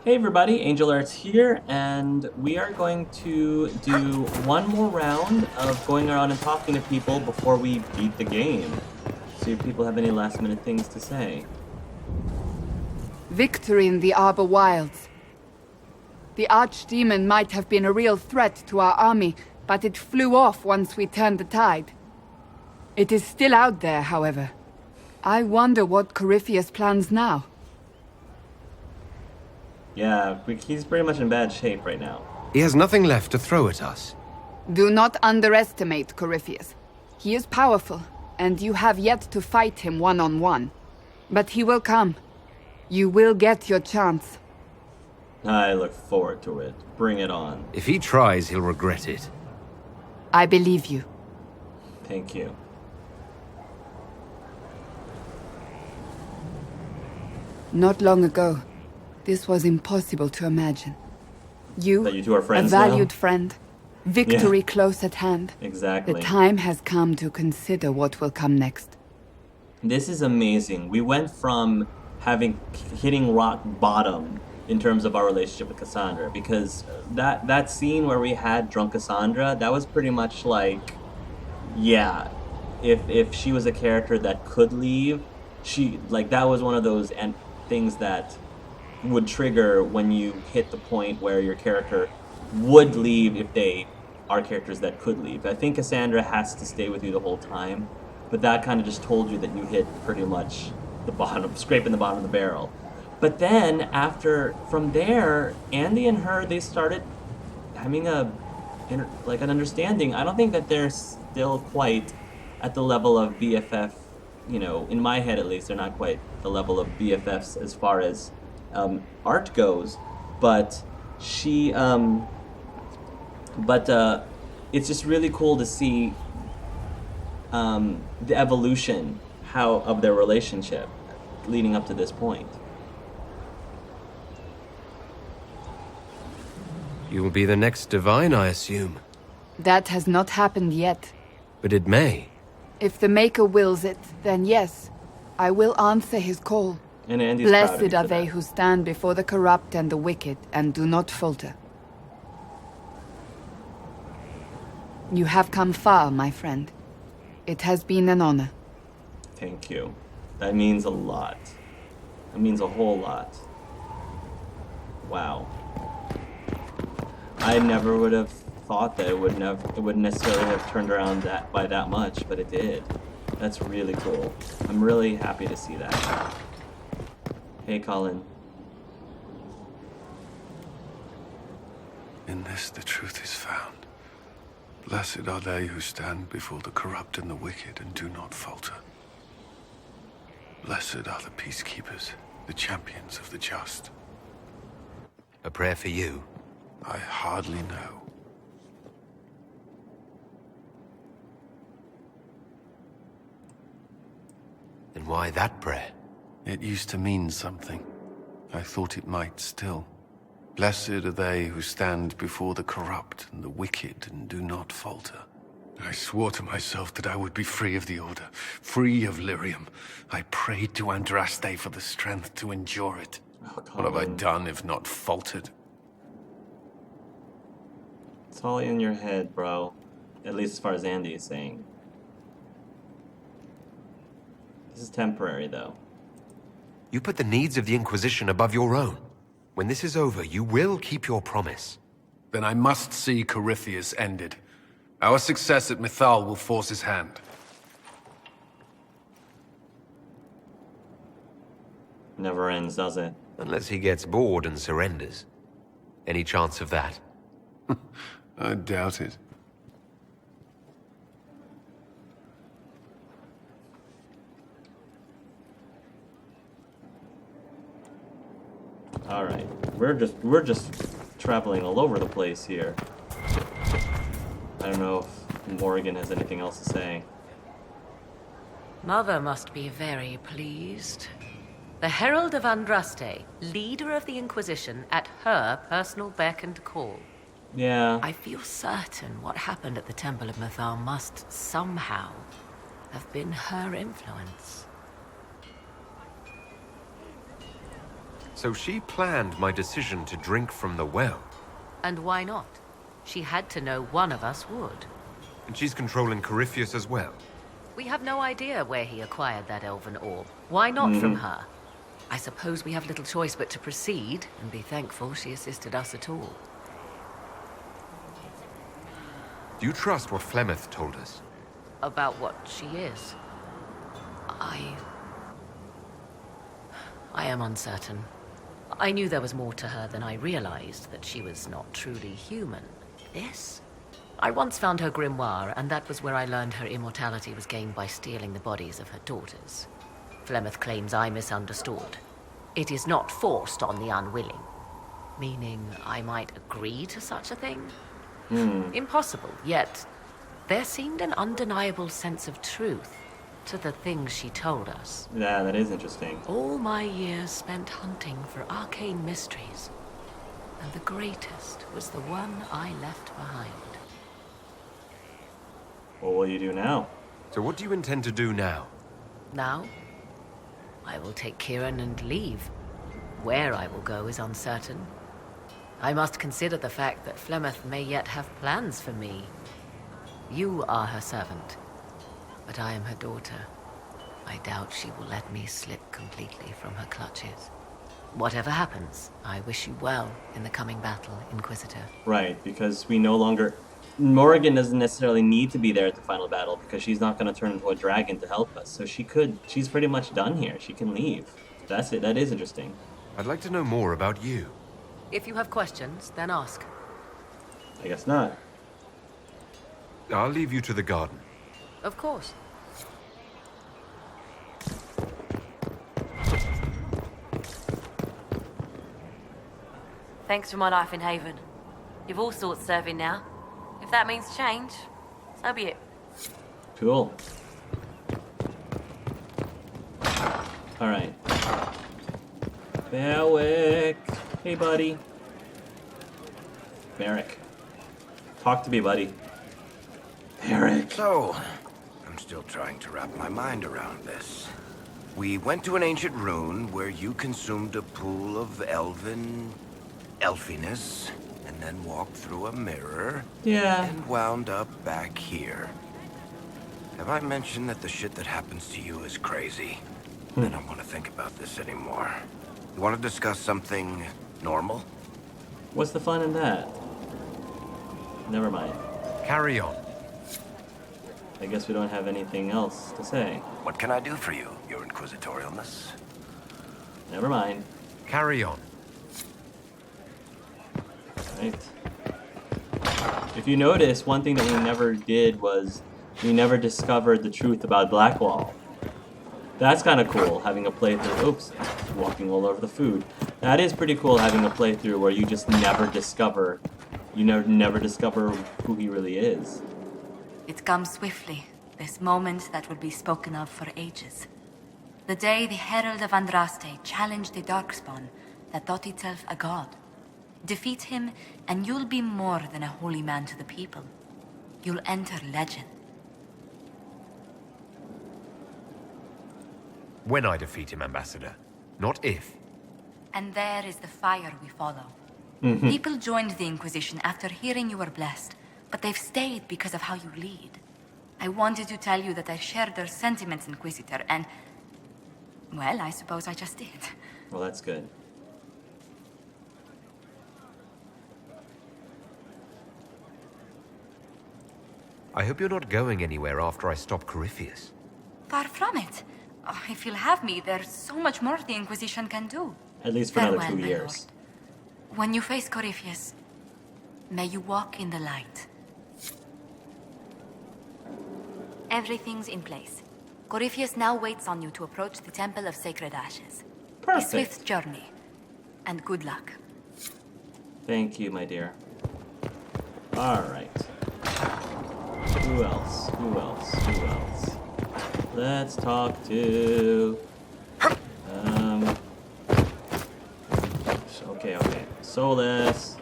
Hey everybody, Angel Arts here, and we are going to do one more round of going around and talking to people before we beat the game. See if people have any last minute things to say. Victory in the Arbor Wilds. The Archdemon might have been a real threat to our army, but it flew off once we turned the tide. It is still out there, however. I wonder what Corypheus plans now. Yeah, he's pretty much in bad shape right now. He has nothing left to throw at us. Do not underestimate Corypheus. He is powerful, and you have yet to fight him one-on-one. But he will come. You will get your chance. I look forward to it. Bring it on. If he tries, he'll regret it. I believe you. Thank you. Not long ago, this was impossible to imagine. You, That you two are a friends valued now? friend, victory Yeah. close at hand. Exactly. The time has come to consider what will come next. This is amazing. We went from hitting rock bottom in terms of our relationship with Cassandra, because that scene where we had drunk Cassandra, that was pretty much like, yeah, if she was a character that could leave, that was one of those things that would trigger when you hit the point where your character would leave if they are characters that could leave. I think Cassandra has to stay with you the whole time, but that kind of just told you that you hit pretty much the bottom, scraping the bottom of the barrel. But then from there, Andy and her, they started having an understanding. I don't think that they're still quite at the level of BFF, in my head at least, they're not quite the level of BFFs as far as art goes, but it's just really cool to see the evolution of their relationship leading up to this point. You will be the next divine, I assume. That has not happened yet. But it may. If the Maker wills it, then yes, I will answer his call. And Andy's proud of you Blessed are for they that. who stand before the corrupt and the wicked and do not falter. You have come far, my friend. It has been an honor. Thank you. That means a lot. That means a whole lot. Wow. I never would have thought that it wouldn't necessarily have turned around by that much, but it did. That's really cool. I'm really happy to see that. Hey, Colin. In this the truth is found. Blessed are they who stand before the corrupt and the wicked and do not falter. Blessed are the peacekeepers, the champions of the just. A prayer for you. I hardly know. Then why that prayer? It used to mean something. I thought it might still. Blessed are they who stand before the corrupt and the wicked and do not falter. I swore to myself that I would be free of the Order, free of Lyrium. I prayed to Andraste for the strength to endure it. Oh, What have I Colin. done if not faltered? It's all in your head, bro. At least as far as Andy is saying. This is temporary, though. You put the needs of the Inquisition above your own. When this is over, you will keep your promise. Then I must see Corypheus ended. Our success at Mythal will force his hand. Never ends, does it? Unless he gets bored and surrenders. Any chance of that? I doubt it. All right, we're just traveling all over the place here. I don't know if Morrigan has anything else to say. Mother must be very pleased. The Herald of Andraste, leader of the Inquisition, at her personal beck and call. Yeah. I feel certain what happened at the Temple of Mythal must somehow have been her influence. So she planned my decision to drink from the well. And why not? She had to know one of us would. And she's controlling Corypheus as well. We have no idea where he acquired that elven orb. Why not from her? I suppose we have little choice but to proceed and be thankful she assisted us at all. Do you trust what Flemeth told us? About what she is. I am uncertain. I knew there was more to her than I realized, that she was not truly human. This? I once found her grimoire, and that was where I learned her immortality was gained by stealing the bodies of her daughters. Flemeth claims I misunderstood. It is not forced on the unwilling. Meaning I might agree to such a thing? Impossible, yet there seemed an undeniable sense of truth to the things she told us. Yeah, that is interesting. All my years spent hunting for arcane mysteries, and the greatest was the one I left behind. What will you do now? So what do you intend to do now? Now, I will take Kieran and leave. Where I will go is uncertain. I must consider the fact that Flemeth may yet have plans for me. You are her servant, but I am her daughter. I doubt she will let me slip completely from her clutches. Whatever happens, I wish you well in the coming battle, Inquisitor. Right, because we no longer... Morrigan doesn't necessarily need to be there at the final battle because she's not going to turn into a dragon to help us. So she's pretty much done here. She can leave. That's it. That is interesting. I'd like to know more about you. If you have questions, then ask. I guess not. I'll leave you to the garden. Of course. Thanks for my life in Haven. You've all sorts serving now. If that means change, so be it. Cool. Alright. Felix. Hey, buddy. Merrick. Talk to me, buddy. Merrick. So, I'm still trying to wrap my mind around this. We went to an ancient rune where you consumed a pool of elfiness, and then walked through a mirror, Yeah. and wound up back here. Have I mentioned that the shit that happens to you is crazy? I don't want to think about this anymore. You want to discuss something normal? What's the fun in that? Never mind. Carry on. I guess we don't have anything else to say. What can I do for you, your inquisitorialness? Never mind. Carry on. Right. If you notice, one thing that we never did was we never discovered the truth about Blackwall. That's kind of cool, having a playthrough. Oops, walking all over the food. That is pretty cool, having a playthrough where you just never discover, never discover who he really is. It comes swiftly, this moment that will be spoken of for ages. The day the Herald of Andraste challenged the Darkspawn that thought itself a god. Defeat him, and you'll be more than a holy man to the people. You'll enter legend. When I defeat him, Ambassador. Not if. And there is the fire we follow. People joined the Inquisition after hearing you were blessed, but they've stayed because of how you lead. I wanted to tell you that I shared their sentiments, Inquisitor, and... well, I suppose I just did. Well, that's good. I hope you're not going anywhere after I stop Corypheus. Far from it. Oh, if you'll have me, there's so much more the Inquisition can do. At least for another Farewell, 2 my years. lord. When you face Corypheus, may you walk in the light. Everything's in place. Corypheus now waits on you to approach the Temple of Sacred Ashes. A Perfect. swift journey, and good luck. Thank you, my dear. Alright. Who else? Who else? Who else? Let's talk to... Okay. Solas.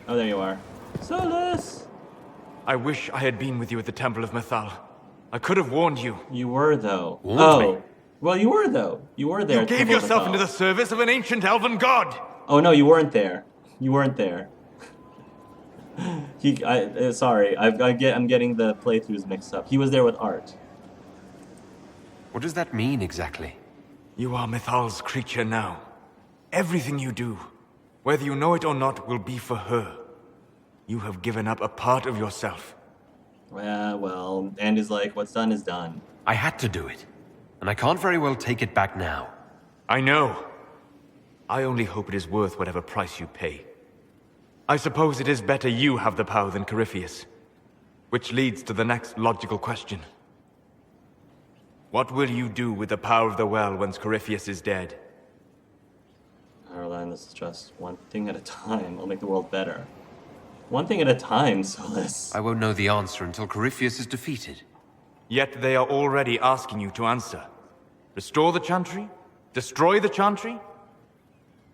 Oh, there you are. Solas! I wish I had been with you at the Temple of Mythal. I could have warned you. You were, though. Warned me? Well, you were, though. You were there. You at the gave Temple of yourself Mythal. into the service of an ancient elven god! Oh, no, you weren't there. You weren't there. Sorry, I'm getting the playthroughs mixed up. He was there with Art. What does that mean exactly? You are Mythal's creature now. Everything you do, whether you know it or not, will be for her. You have given up a part of yourself. Well, Andy's like, what's done is done. I had to do it, and I can't very well take it back now. I know. I only hope it is worth whatever price you pay. I suppose it is better you have the power than Corypheus. Which leads to the next logical question. What will you do with the power of the well once Corypheus is dead? Caroline, this is just one thing at a time. I'll make the world better. One thing at a time, Solas. I won't know the answer until Corypheus is defeated. Yet they are already asking you to answer. Restore the Chantry? Destroy the Chantry?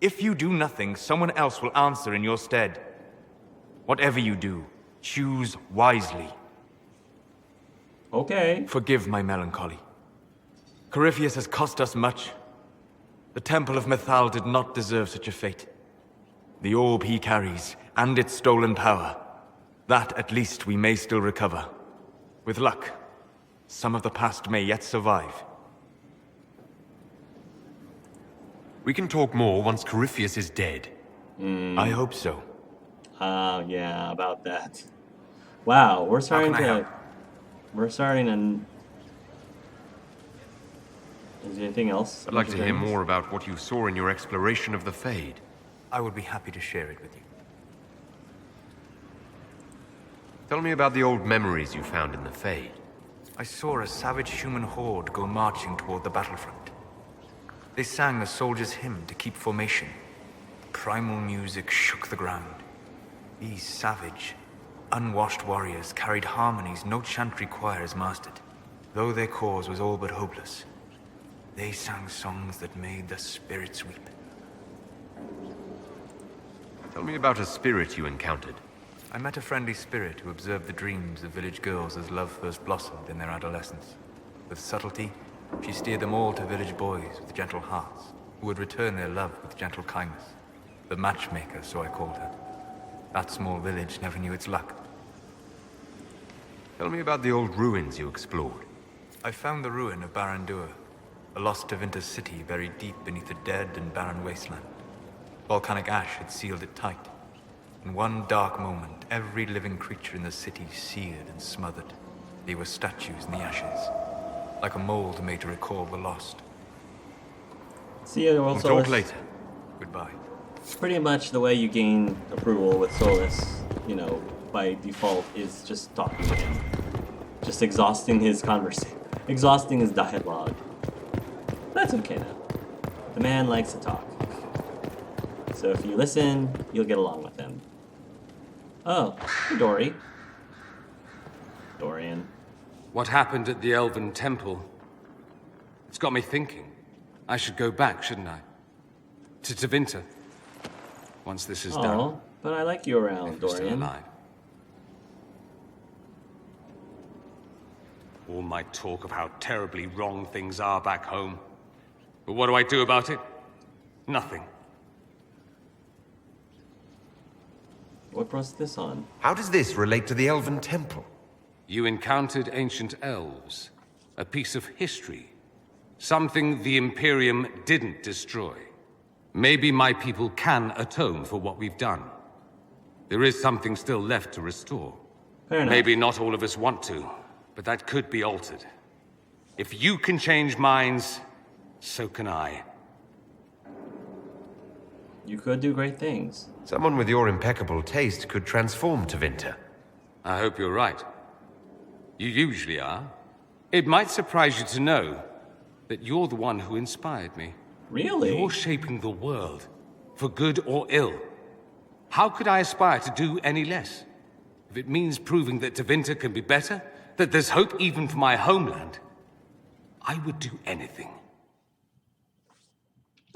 If you do nothing, someone else will answer in your stead. Whatever you do, choose wisely. Okay. Forgive my melancholy. Corypheus has cost us much. The Temple of Mythal did not deserve such a fate. The orb he carries, and its stolen power, that at least we may still recover. With luck, some of the past may yet survive. We can talk more once Corypheus is dead. I hope so. Yeah, about that. Wow, we're starting can I to... help? We're starting to... Is there anything else? I'd like to hear more about what you saw in your exploration of the Fade. I would be happy to share it with you. Tell me about the old memories you found in the Fade. I saw a savage human horde go marching toward the battlefront. They sang a soldier's hymn to keep formation. Primal music shook the ground. These savage, unwashed warriors carried harmonies no chantry choirs mastered. Though their cause was all but hopeless, they sang songs that made the spirits weep. Tell me about a spirit you encountered. I met a friendly spirit who observed the dreams of village girls as love first blossomed in their adolescence. With subtlety, she steered them all to village boys with gentle hearts, who would return their love with gentle kindness. The matchmaker, so I called her. That small village never knew its luck. Tell me about the old ruins you explored. I found the ruin of Barandur, a lost Tevinter city buried deep beneath a dead and barren wasteland. Volcanic ash had sealed it tight. In one dark moment, every living creature in the city seared and smothered. They were statues in the ashes, like a mold made to recall the lost. See you, We'll talk later. Goodbye. Pretty much the way you gain approval with Solas, you know, by default, is just talking to him. Just exhausting his conversation. Exhausting his dialogue. That's okay now. The man likes to talk. So if you listen, you'll get along with him. Oh, hey, Dory. Dorian. What happened at the Elven Temple? It's got me thinking. I should go back, shouldn't I? To Tevinter. Once this is done. Oh, but I like you around, If we're still Dorian. alive. All my talk of how terribly wrong things are back home. But what do I do about it? Nothing. What brought this on? How does this relate to the Elven Temple? You encountered ancient elves. A piece of history. Something the Imperium didn't destroy. Maybe my people can atone for what we've done. There is something still left to restore. Fair enough. Maybe not all of us want to, but that could be altered. If you can change minds, so can I. You could do great things. Someone with your impeccable taste could transform Tevinter. I hope you're right. You usually are. It might surprise you to know that you're the one who inspired me. Really? You're shaping the world, for good or ill. How could I aspire to do any less? If it means proving that Tevinter can be better, that there's hope even for my homeland, I would do anything.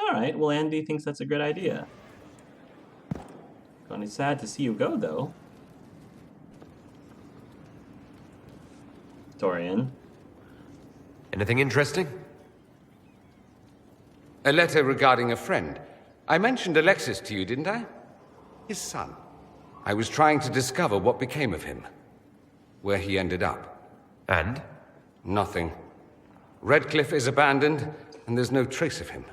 Alright, well Andy thinks that's a good idea. Kinda sad to see you go, though. Dorian. Anything interesting? A letter regarding a friend. I mentioned Alexius to you, didn't I? His son. I was trying to discover what became of him. Where he ended up. And? Nothing. Redcliffe is abandoned, and there's no trace of him.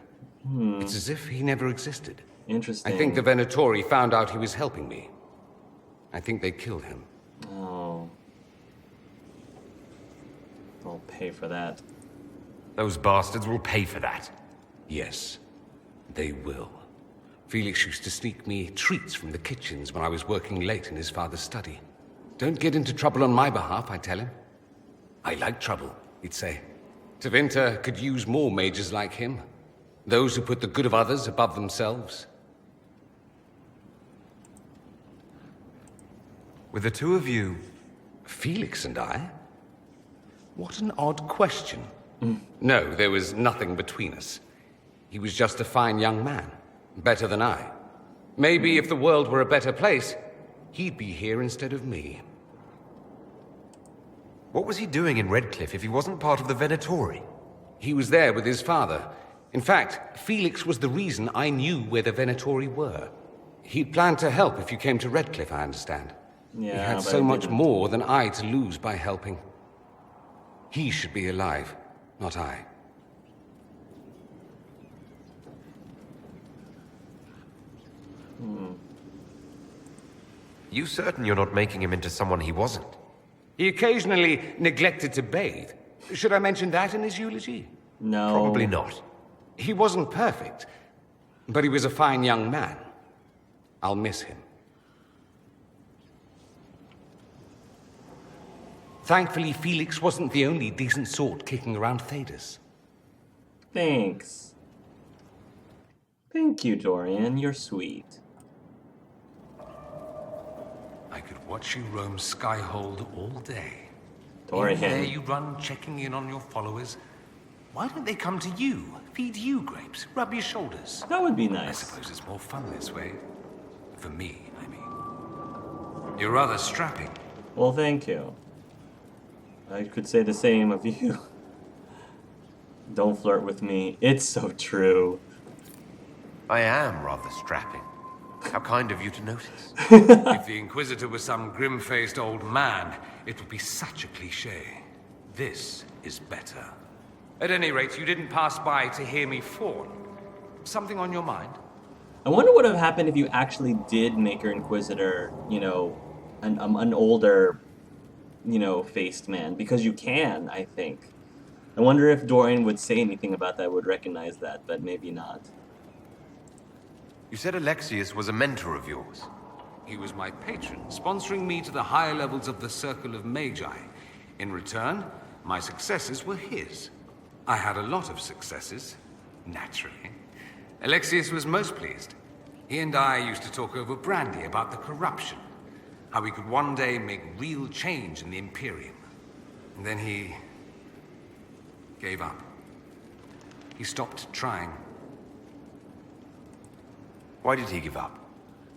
It's as if he never existed. Interesting. I think the Venatori found out he was helping me. I think they killed him. Oh. I'll pay for that. Those bastards will pay for that. Yes, they will. Felix used to sneak me treats from the kitchens when I was working late in his father's study. Don't get into trouble on my behalf, I tell him. I like trouble, he'd say. Tevinter could use more mages like him. Those who put the good of others above themselves. With the two of you... Felix and I? What an odd question. No, there was nothing between us. He was just a fine young man. Better than I. Maybe if the world were a better place, he'd be here instead of me. What was he doing in Redcliffe if he wasn't part of the Venatori? He was there with his father. In fact, Felix was the reason I knew where the Venatori were. He'd planned to help if you came to Redcliffe, I understand. Yeah, he had but so I much didn't. more than I to lose by helping. He should be alive, not I. You certain you're not making him into someone he wasn't? He occasionally neglected to bathe. Should I mention that in his eulogy? No. Probably not. He wasn't perfect, but he was a fine young man. I'll miss him. Thankfully, Felix wasn't the only decent sort kicking around Thedas. Thanks. Thank you, Dorian. You're sweet. I could watch you roam Skyhold all day. Dorian. There you run, checking in on your followers. Why don't they come to you, feed you grapes, rub your shoulders? That would be I nice. suppose it's more fun this way. For me, I mean. You're rather strapping. Well, thank you. I could say the same of you. Don't flirt with me. It's so true. I am rather strapping. How kind of you to notice. If the Inquisitor was some grim-faced old man, it would be such a cliché. This is better. At any rate, you didn't pass by to hear me fawn. Something on your mind? I wonder what would have happened if you actually did make your Inquisitor, you know, an older, you know, faced man. Because you can, I think. I wonder if Dorian would say anything about that, would recognize that, but maybe not. You said Alexius was a mentor of yours. He was my patron, sponsoring me to the higher levels of the Circle of Magi. In return, my successes were his. I had a lot of successes, naturally. Alexius was most pleased. He and I used to talk over brandy about the corruption, how we could one day make real change in the Imperium. And then he gave up. He stopped trying. Why did he give up?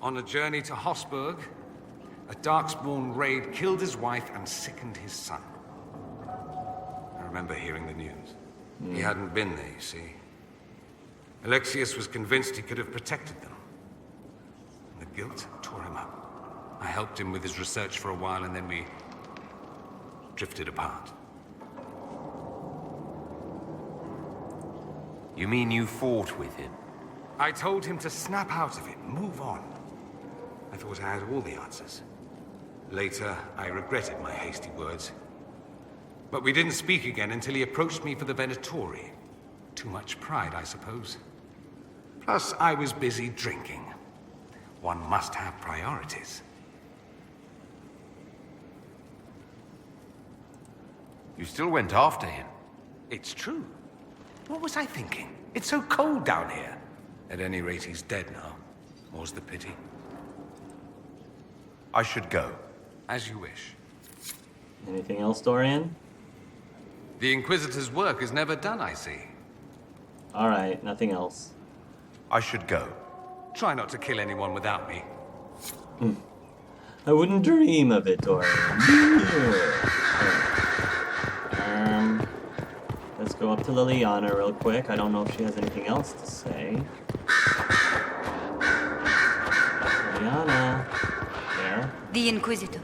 On a journey to Hosburg, a Darkspawn raid killed his wife and sickened his son. I remember hearing the news. He hadn't been there, you see. Alexius was convinced he could have protected them. And the guilt tore him up. I helped him with his research for a while, and then we drifted apart. You mean you fought with him? I told him to snap out of it, move on. I thought I had all the answers. Later, I regretted my hasty words. But we didn't speak again until he approached me for the Venatori. Too much pride, I suppose. Plus, I was busy drinking. One must have priorities. You still went after him? It's true. What was I thinking? It's so cold down here. At any rate, he's dead now. More's the pity. I should go. As you wish. Anything else, Dorian? The Inquisitor's work is never done, I see. Alright, nothing else. I should go. Try not to kill anyone without me. I wouldn't dream of it, Dorian. go up to Leliana real quick. I don't know if she has anything else to say. Leliana. There. The Inquisitor.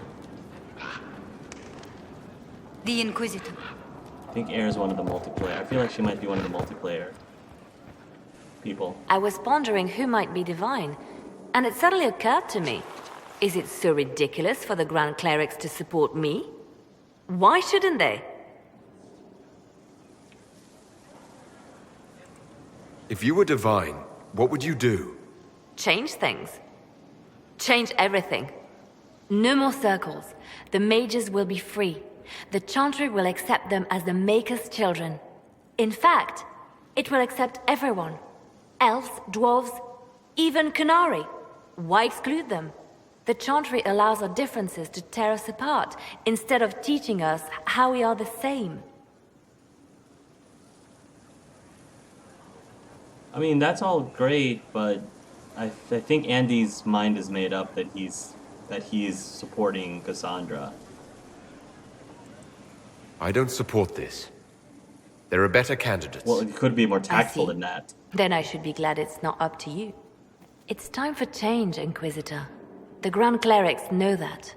The Inquisitor. I think Air is one of the multiplayer. I feel like she might be one of the multiplayer people. I was pondering who might be divine, and it suddenly occurred to me. Is it so ridiculous for the Grand Clerics to support me? Why shouldn't they? If you were divine, what would you do? Change things. Change everything. No more circles. The mages will be free. The Chantry will accept them as the Maker's children. In fact, it will accept everyone. Elves, dwarves, even Canary. Why exclude them? The Chantry allows our differences to tear us apart, instead of teaching us how we are the same. I mean, that's all great, but I think Andy's mind is made up that he's supporting Cassandra. I don't support this. There are better candidates. Well, it could be more tactful than that. Then I should be glad it's not up to you. It's time for change, Inquisitor. The Grand Clerics know that.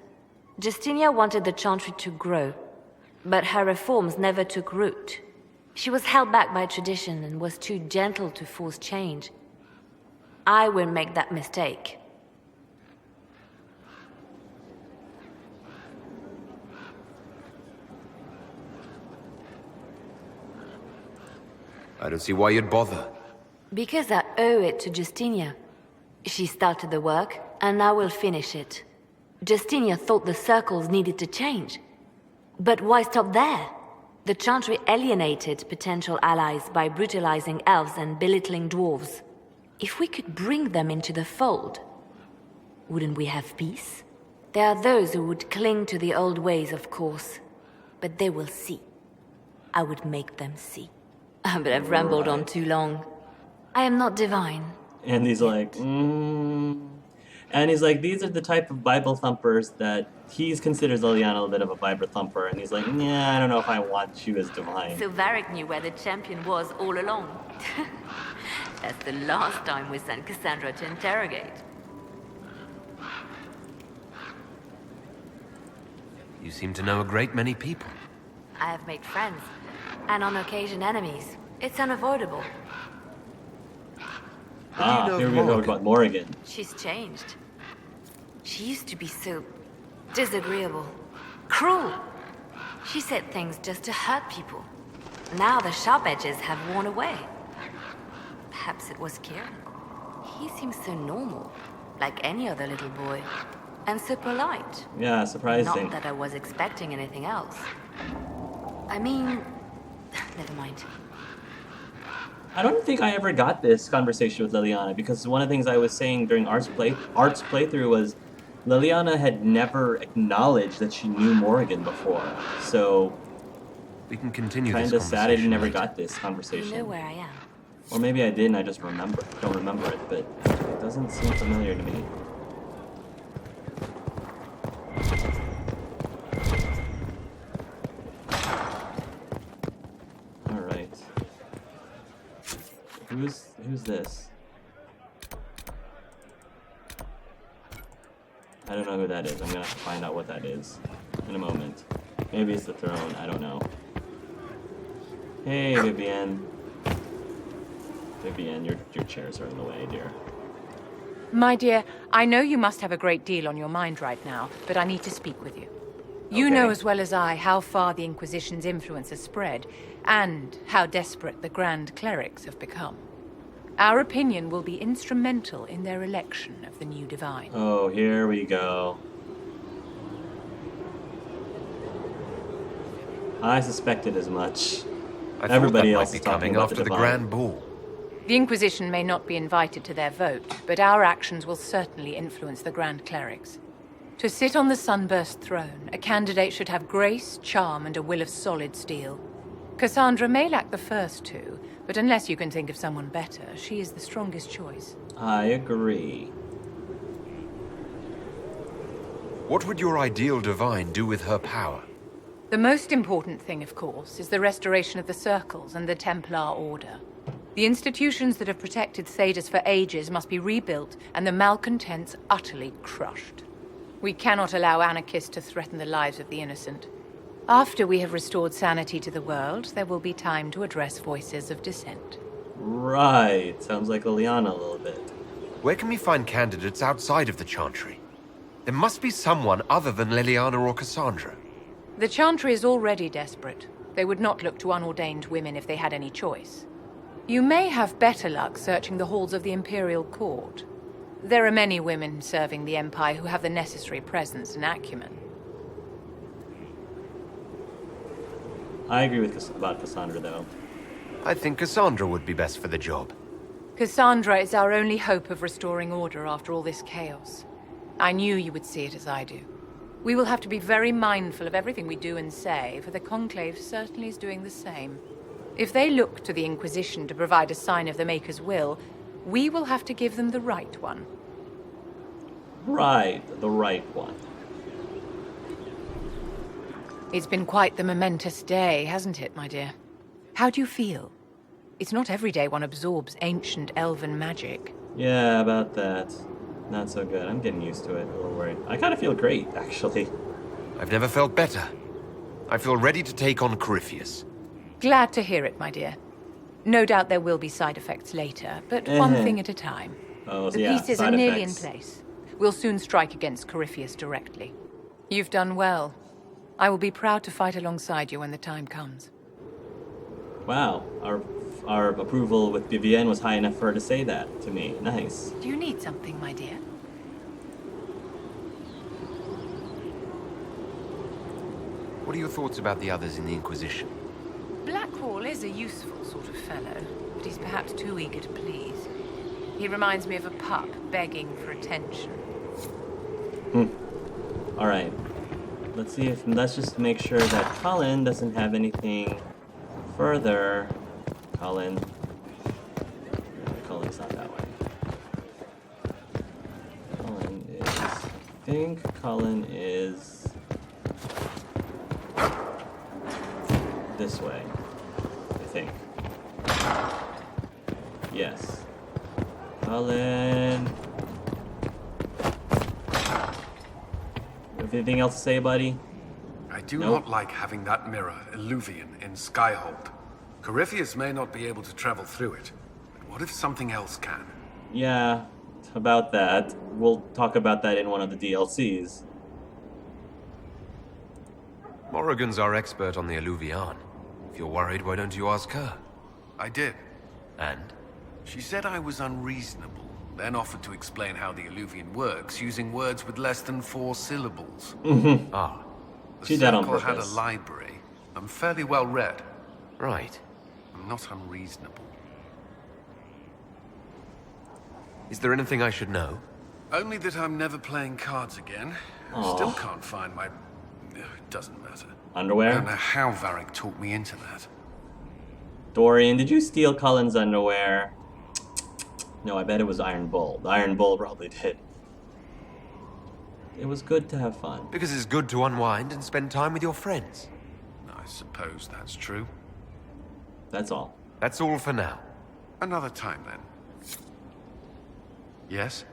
Justinia wanted the Chantry to grow, but her reforms never took root. She was held back by tradition and was too gentle to force change. I won't make that mistake. I don't see why you'd bother. Because I owe it to Justinia. She started the work, and I will finish it. Justinia thought the circles needed to change. But why stop there? The Chantry alienated potential allies by brutalizing elves and belittling dwarves. If we could bring them into the fold, wouldn't we have peace? There are those who would cling to the old ways, of course. But they will see. I would make them see. But I've rambled on too long. I am not divine. And he's like, And he's like, these are the type of Bible thumpers that he considers Leliana a bit of a Bible thumper. And he's like, yeah, I don't know if I want you as divine. So Varric knew where the champion was all along. That's the last time we sent Cassandra to interrogate. You seem to know a great many people. I have made friends, and on occasion enemies. It's unavoidable. Here we go about Morrigan. She's changed. She used to be so disagreeable, cruel. She said things just to hurt people. Now the sharp edges have worn away. Perhaps it was Kieran. He seems so normal, like any other little boy. And so polite. Yeah, surprising. Not that I was expecting anything else. I mean, never mind. I don't think I ever got this conversation with Leliana, because one of the things I was saying during Art's playthrough was Leliana had never acknowledged that she knew Morrigan before. So we can continue kind of sad I never got this conversation. You know where I am. Or maybe I did and I just don't remember it, but it doesn't seem familiar to me. Who's this? I don't know who that is. I'm gonna have to find out what that is in a moment. Maybe it's the throne. I don't know. Hey, Vivienne. Vivienne, your chairs are in the way, dear. My dear, I know you must have a great deal on your mind right now, but I need to speak with you. You know as well as I how far the Inquisition's influence has spread, and how desperate the Grand Clerics have become. Our opinion will be instrumental in their election of the new divine. Oh, here we go. I suspected as much. Everybody else is talking about after the Grand Ball. The Inquisition may not be invited to their vote, but our actions will certainly influence the Grand Clerics. To sit on the Sunburst throne, a candidate should have grace, charm, and a will of solid steel. Cassandra may lack the first two, but unless you can think of someone better, she is the strongest choice. I agree. What would your ideal divine do with her power? The most important thing, of course, is the restoration of the Circles and the Templar Order. The institutions that have protected Thedas for ages must be rebuilt, and the malcontents utterly crushed. We cannot allow anarchists to threaten the lives of the innocent. After we have restored sanity to the world, there will be time to address voices of dissent. Right. Sounds like Leliana a little bit. Where can we find candidates outside of the Chantry? There must be someone other than Leliana or Cassandra. The Chantry is already desperate. They would not look to unordained women if they had any choice. You may have better luck searching the halls of the Imperial Court. There are many women serving the Empire who have the necessary presence and acumen. I agree with about Cassandra, though. I think Cassandra would be best for the job. Cassandra is our only hope of restoring order after all this chaos. I knew you would see it as I do. We will have to be very mindful of everything we do and say, for the Conclave certainly is doing the same. If they look to the Inquisition to provide a sign of the Maker's will, we will have to give them the right one. Right, the right one. It's been quite the momentous day, hasn't it, my dear? How do you feel? It's not every day one absorbs ancient elven magic. Yeah, about that. Not so good. I'm getting used to it. A little worried. I kind of feel great, actually. I've never felt better. I feel ready to take on Corypheus. Glad to hear it, my dear. No doubt there will be side effects later, but one thing at a time. Oh, The yeah, pieces are side nearly effects. in place. We'll soon strike against Corypheus directly. You've done well. I will be proud to fight alongside you when the time comes. Wow, our approval with Vivienne was high enough for her to say that to me. Nice. Do you need something, my dear? What are your thoughts about the others in the Inquisition? Blackwall is a useful sort of fellow, but he's perhaps too eager to please. He reminds me of a pup begging for attention. Alright. Let's just make sure that Colin doesn't have anything further. Colin. Colin's not that way. I think Colin is this way. I think. Yes. Colin. Have anything else to say, buddy? I do Nope. not like having that mirror, Illuvian, in Skyhold. Corypheus may not be able to travel through it, but what if something else can? Yeah, about that. We'll talk about that in one of the DLCs. Morrigan's our expert on the Illuvian. If you're worried, why don't you ask her? I did. And? She said I was unreasonable, then offered to explain how the Illuvian works using words with less than 4 syllables. Ah, The She did that on Circle had a purpose. library. I'm fairly well read. right. I'm not unreasonable. Is there anything I should know? Only that I'm never playing cards again. Aw. Still can't find my... It doesn't matter. I Underwear? don't know how Varric talked me into that. Dorian, did you steal Cullen's underwear? No, I bet it was Iron Bull. The Iron Bull probably did. It was good to have fun. Because it's good to unwind and spend time with your friends. I suppose that's true. That's all. That's all for now. Another time, then. Yes?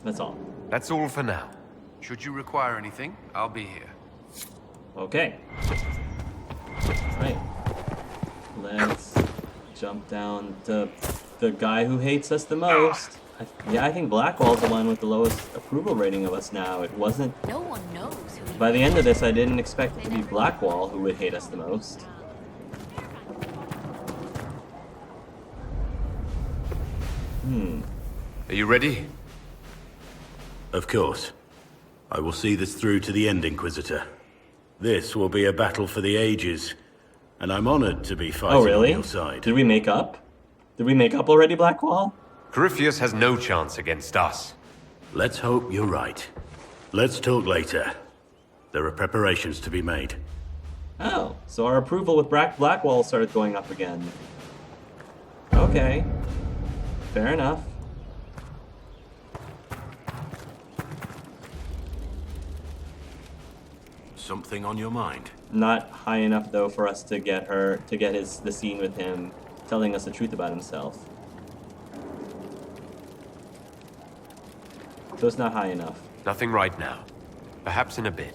That's all. That's all for now. Should you require anything, I'll be here. Okay. Right. Let's jump down to the guy who hates us the most. I think Blackwall's the one with the lowest approval rating of us now. It wasn't... No one knows who By the end of this, I didn't expect it to be Blackwall who would hate us the most. Are you ready? Of course. I will see this through to the end, Inquisitor. This will be a battle for the ages, and I'm honored to be fighting Oh, really? on your side. Did we make up? Did we make up already, Blackwall? Corypheus has no chance against us. Let's hope you're right. Let's talk later. There are preparations to be made. Oh, so our approval with Blackwall started going up again. Okay. Fair enough. something on your mind? Not high enough though for us to get the scene with him telling us the truth about himself. So it's not high enough. Nothing right now. Perhaps in a bit.